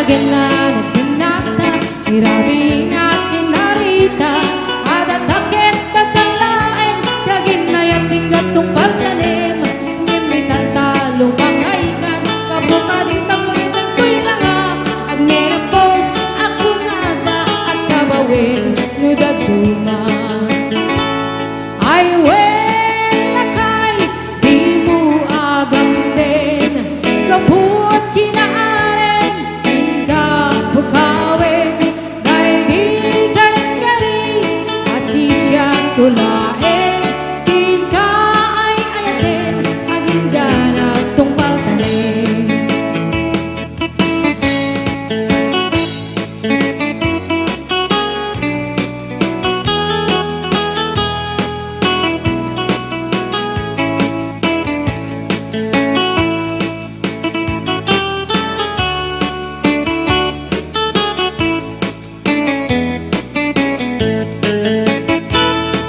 Nabayagan na nagtinata, hirapin at kinarita, at atakit at kalain, kagin na yating gatong pagtanim, ngimitan talong makaikan, kabuka din tamunin at ko'y langap, ag menopause, ako nga ba at kabawin, ngudad duma. Ay welakay, di mo agam din, kaput kinaaren, hingga bukawin, dahil di galing-galing, asi siyang tulain, hingga ay ayatin, ang hingga na tumbal tanin.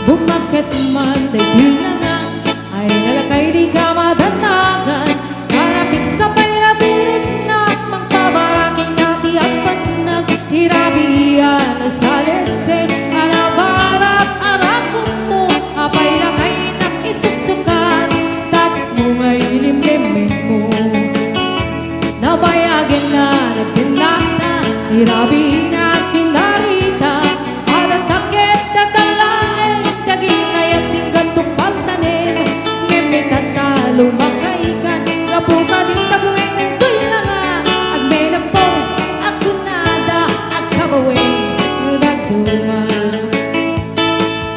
Bumakit man dahil na nga ay nalakay di ka madanagan, kalapit sa payratirik na magpabaraking nati at panag, hirabiyan sa lense, alabarap arapon mo, apay lakay na isuksukan, tachis mo ngay limlimin mo. Nabayagin na nagtinata, hirabihin at kinarita, at ang takit at talain, kagin na yating gantong pagtanim, ngimit at kalumangkaikan, kapuka din tabuin ng tuy na nga, ag menopause, ag kunada, ag kabawin, ngudad duma.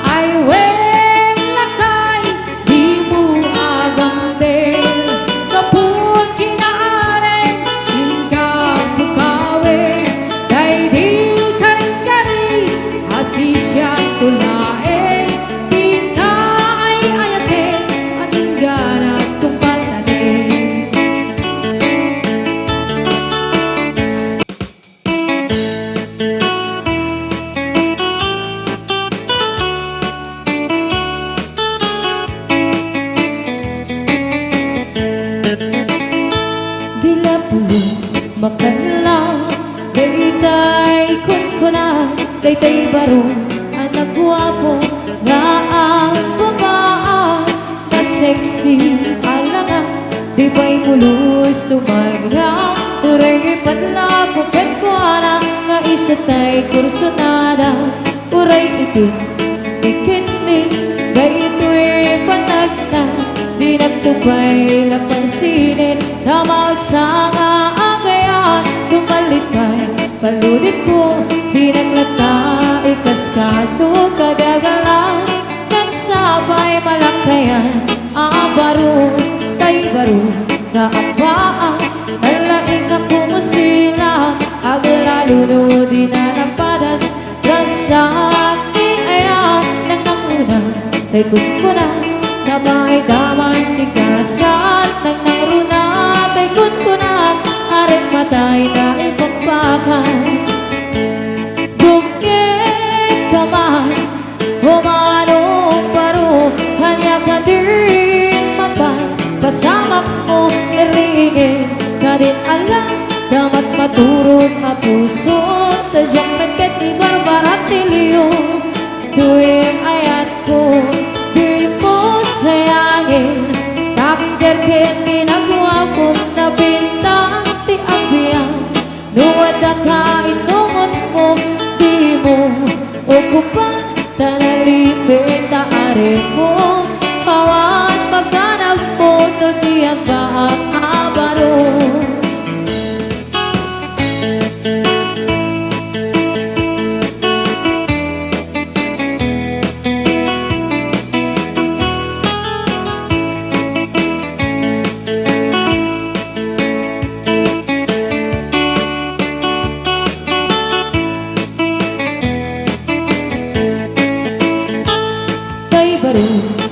Ay welakay, di mo agam din, kaput kinaaren, hingga bukawin, dahil di karing-karing, asi siyang tulain, hingga ay ayatin, at hingga na tumpal tanin. Dila pulos makanlang, daytay kunkunan, daytay barong anak guwapo, nga ang babaan na sexy alangan, di ba'y pulos tumarang, turay padlako kenkwana, nga isa tay kursunada, uray itin ikitni, gayito'y panagna, di nagtubay na pansinin, tamag sa nga agayan, tumalit kay palulit ko, di naglata ikaskaso kagagalaw, kan sabay malakayan, baro, tay baro, nga apaan, alaing ako musila, aglalo no di na napadas, ragsaki ayan, nanganguna, tay kunkunan, nabay daman ikasan, nangruna, tay kunkunan, aring matay na ipagpakan. Bukit ka man, humanong paro, kanya ka din mapas, pasamak mo, iringin, ka din alam, damat maturot a puso, tadyang megket ni barbaratilyo, tuwing ayat ko, di mo sayangin, takder kin ginagawa ko, na pintas ti agbiyan, nuwada ka inungot mo, di mo ukupan, tanalipin taari mo, kawan magganap mo, to di ang baak abaro.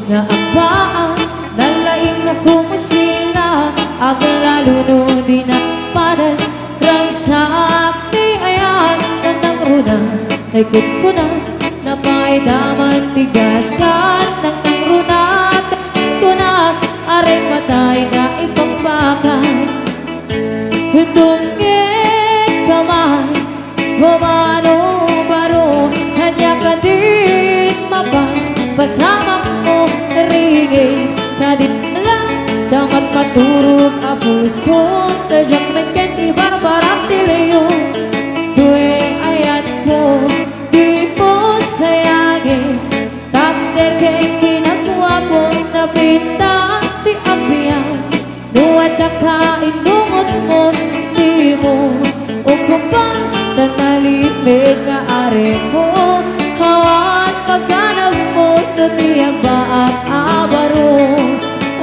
Nga ang baan, nalaing na kumasina, aglalo no di na padas, rangsak di ayan, nandang runa, ay kutkunan, na may daman tigasan, nandang runa, kunan, aring matay na ipagpakan, hundungin kamay Humano baro Kanya ka din mabas Pasama mo ringin Kadit lang Damat maturog ang puso Tajak menggenti barbarat tilayo Tuwing ayat ko Di mo sayagin Takder kay kinagwa mo Na pintas di apian Nuwad na kainungot mo Di mo o kupang Tanalimig nga are mo Hawat pagganag mo Nutiyag ba ang abaro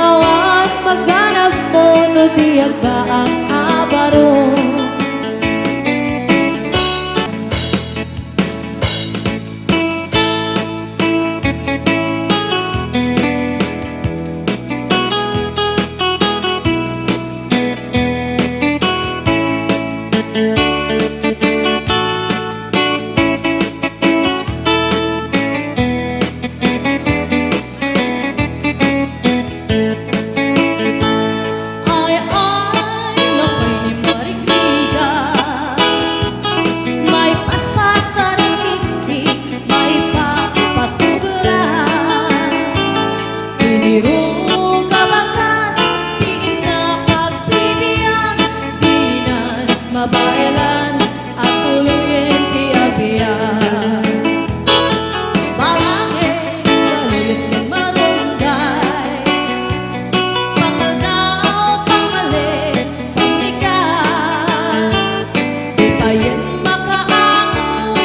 Hawat pagganag mo Nutiyag ba ang abaro Mabailan at tuluyin ti agiyan Balangin sa luyot ng marunday Pangalaw, pangalit, pagnikan Di pa yan makaamo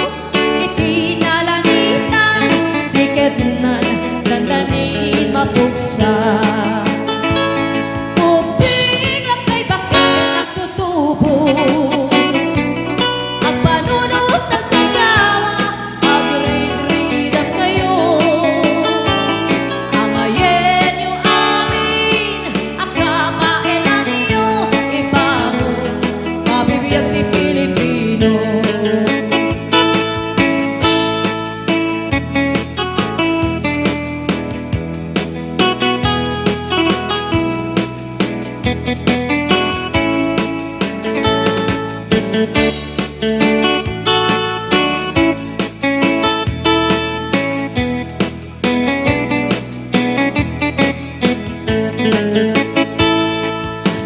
Itinalanitan Sikat na dandanin mapugsa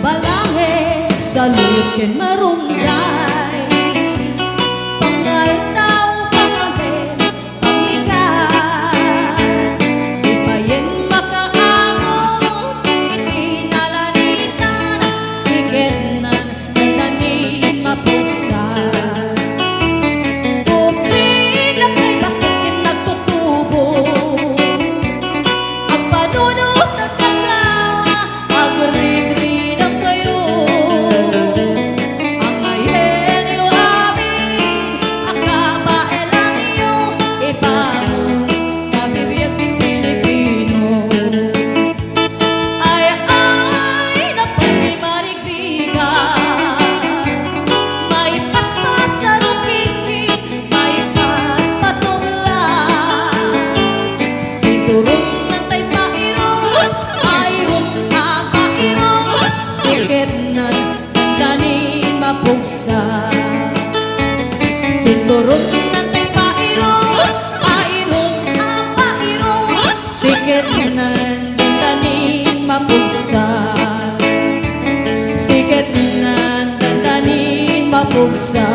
Balangin sa luyot ken marunday Pangaltaw, pangalit, pangnikan Di pa yan makaano Itinalanitan Siket nan dandanin mapusan Pupila kay bakit ken nagtutubo Ang panunot ng kagawa Agrit-rit ang kayo Ang ayen yu amin Akabailan niyo Ibangon Kabibiyag ng Pilipino Ay na panimarigrika May paspas sa rukiki May patpatunglan Sigurong nantay pairong Ayrong kapairong Sikit na danin mapugsa Sigurong nantay pairong Ayrong kapairong Sikit na danin mapugsa Sikit na danin mapugsa